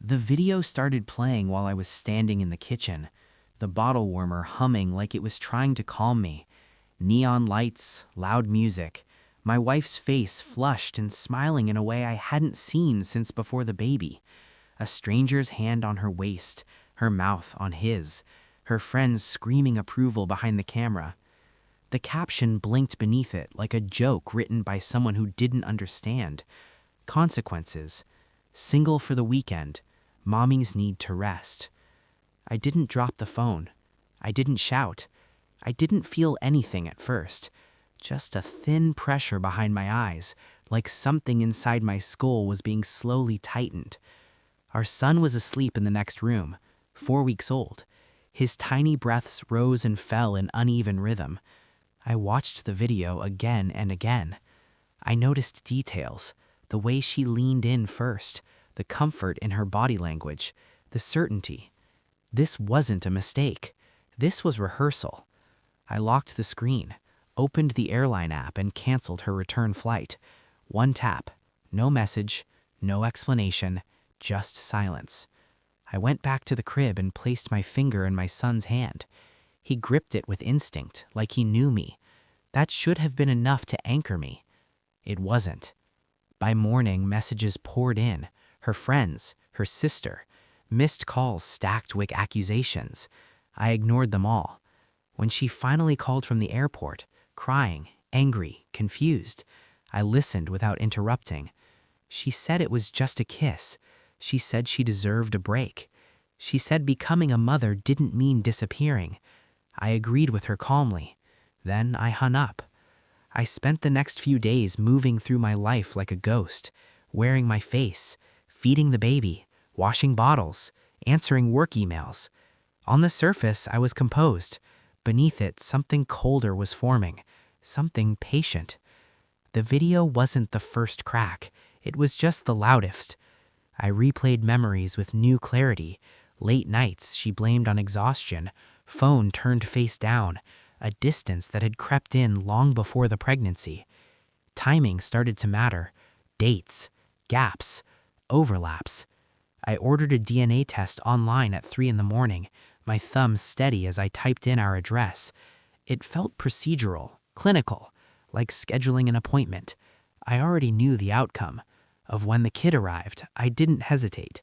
The video started playing while I was standing in the kitchen, the bottle warmer humming like it was trying to calm me. Neon lights, loud music, my wife's face flushed and smiling in a way I hadn't seen since before the baby. A stranger's hand on her waist, her mouth on his, her friends screaming approval behind the camera. The caption blinked beneath it like a joke written by someone who didn't understand. Consequences. Single for the weekend. Mommy's need to rest. I didn't drop the phone. I didn't shout. I didn't feel anything at first. Just a thin pressure behind my eyes, like something inside my skull was being slowly tightened. Our son was asleep in the next room, 4 weeks old. His tiny breaths rose and fell in uneven rhythm. I watched the video again and again. I noticed details, the way she leaned in first, the comfort in her body language, the certainty. This wasn't a mistake. This was rehearsal. I locked the screen, opened the airline app, and canceled her return flight. One tap, no message, no explanation, just silence. I went back to the crib and placed my finger in my son's hand. He gripped it with instinct, like he knew me. That should have been enough to anchor me. It wasn't. By morning, messages poured in. Her friends, her sister. Missed calls stacked with accusations. I ignored them all. When she finally called from the airport, crying, angry, confused, I listened without interrupting. She said it was just a kiss. She said she deserved a break. She said becoming a mother didn't mean disappearing. I agreed with her calmly. Then I hung up. I spent the next few days moving through my life like a ghost, wearing my face, feeding the baby, washing bottles, answering work emails. On the surface, I was composed. Beneath it, something colder was forming, something patient. The video wasn't the first crack. It was just the loudest. I replayed memories with new clarity. Late nights she blamed on exhaustion, phone turned face down, a distance that had crept in long before the pregnancy. Timing started to matter. Dates, gaps, overlaps. I ordered a DNA test online at 3 a.m, my thumb steady as I typed in our address. It felt procedural, clinical, like scheduling an appointment. I already knew the outcome. Of when the kid arrived, I didn't hesitate.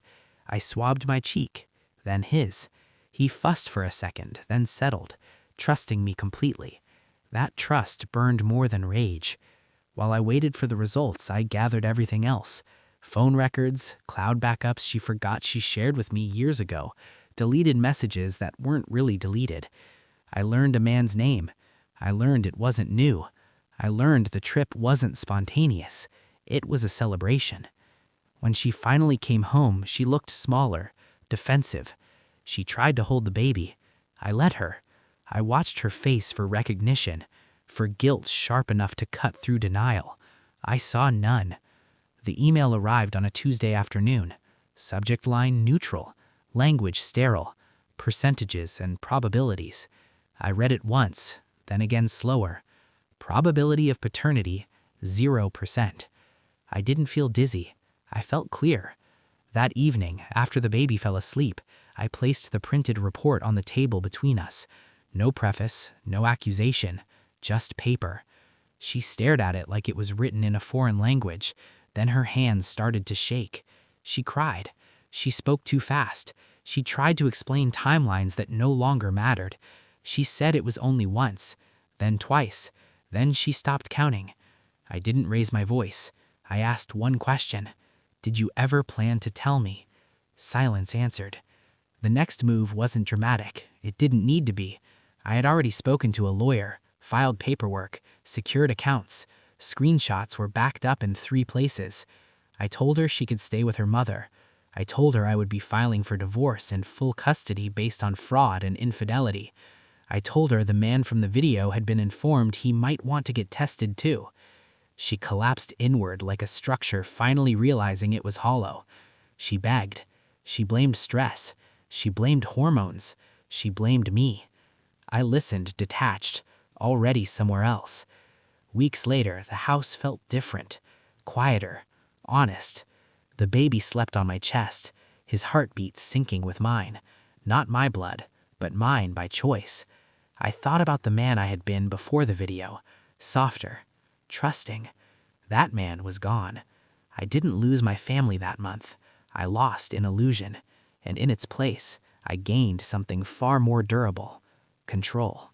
I swabbed my cheek, then his. He fussed for a second, then settled, trusting me completely. That trust burned more than rage. While I waited for the results, I gathered everything else. Phone records, cloud backups she forgot she shared with me years ago, deleted messages that weren't really deleted. I learned a man's name. I learned it wasn't new. I learned the trip wasn't spontaneous. It was a celebration. When she finally came home, she looked smaller, defensive. She tried to hold the baby. I let her. I watched her face for recognition, for guilt sharp enough to cut through denial. I saw none. The email arrived on a Tuesday afternoon. Subject line neutral, language sterile, percentages and probabilities. I read it once, then again slower. Probability of paternity, 0%. I didn't feel dizzy. I felt clear. That evening, after the baby fell asleep, I placed the printed report on the table between us. No preface, no accusation, just paper. She stared at it like it was written in a foreign language. Then her hands started to shake. She cried. She spoke too fast. She tried to explain timelines that no longer mattered. She said it was only once, then twice. Then she stopped counting. I didn't raise my voice. I asked one question. Did you ever plan to tell me? Silence answered. The next move wasn't dramatic. It didn't need to be. I had already spoken to a lawyer, filed paperwork, secured accounts. Screenshots were backed up in 3 places. I told her she could stay with her mother. I told her I would be filing for divorce and full custody based on fraud and infidelity. I told her the man from the video had been informed he might want to get tested too. She collapsed inward like a structure finally realizing it was hollow. She begged. She blamed stress. She blamed hormones. She blamed me. I listened, detached, already somewhere else. Weeks later, the house felt different, quieter, honest. The baby slept on my chest. his heartbeat syncing with mine. Not my blood, but mine by choice. I thought about the man I had been before the video. Softer, trusting. That man was gone. I didn't lose my family that month. I lost an illusion, and in its place, I gained something far more durable: control.